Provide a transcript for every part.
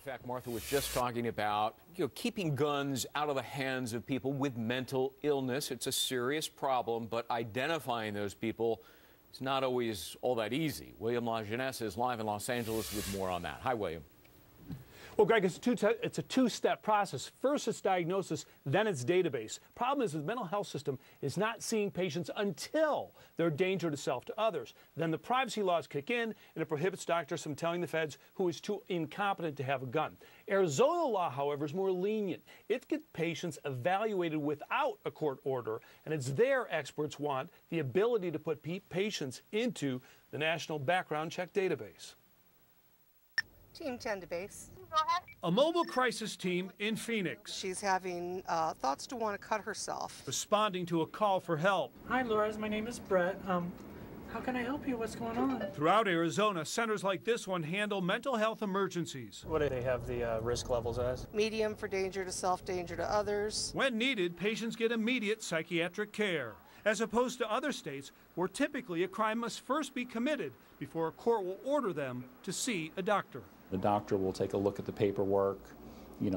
fact, Martha was just talking about keeping guns out of the hands of people with mental illness. It's a serious problem, but identifying those people is not always all that easy. William LaJeunesse is live in Los Angeles with more on that. Hi, William. Well, Greg, it's a two-step process. First, it's diagnosis, then it's database. Problem is, the mental health system is not seeing patients until they're a danger to self, to others. Then the privacy laws kick in, and it prohibits doctors from telling the feds who is too incompetent to have a gun. Arizona law, however, is more lenient. It gets patients evaluated without a court order, and it's there experts want the ability to put patients into the National Background Check Database. Team 10 to base. A mobile crisis team in Phoenix. She's having thoughts to want to cut herself. Responding to a call for help. Hi, Laura. My name is Brett. How can I help you? What's going on? Throughout Arizona, centers like this one handle mental health emergencies. What do they have the risk levels as? Medium for danger to self, danger to others. When needed, patients get immediate psychiatric care, as opposed to other states where typically a crime must first be committed before a court will order them to see a doctor. The doctor will take a look at the paperwork,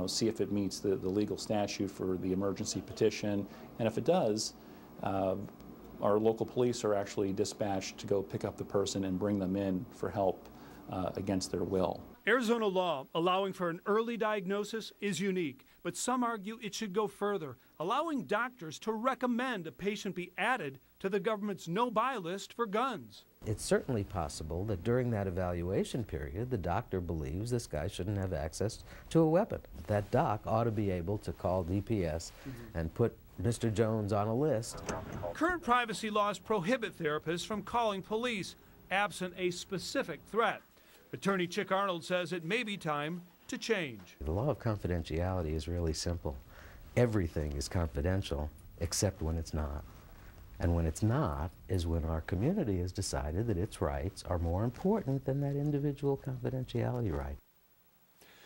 see if it meets the legal statute for the emergency petition, and if it does, our local police are actually dispatched to go pick up the person and bring them in for help against their will. Arizona law allowing for an early diagnosis is unique, but some argue it should go further, allowing doctors to recommend a patient be added to the government's no-buy list for guns. It's certainly possible that during that evaluation period, the doctor believes this guy shouldn't have access to a weapon. That doc ought to be able to call DPS and put Mr. Jones on a list. Current privacy laws prohibit therapists from calling police absent a specific threat. Attorney Chick Arnold says it may be time to change. The law of confidentiality is really simple. Everything is confidential except when it's not. And when it's not is when our community has decided that its rights are more important than that individual confidentiality right.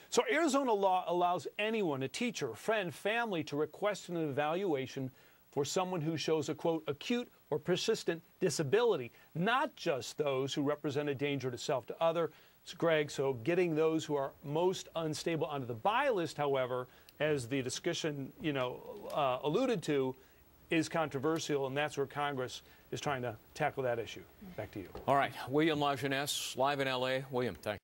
So Arizona law allows anyone, a teacher, friend, family, to request an evaluation for someone who shows a, quote, acute or persistent disability, not just those who represent a danger to self, to other. Greg, so getting those who are most unstable onto the buy list, however, as the discussion, alluded to, is controversial, and that's where Congress is trying to tackle that issue. Back to you. All right, William LaJeunesse, live in L.A. William, thanks.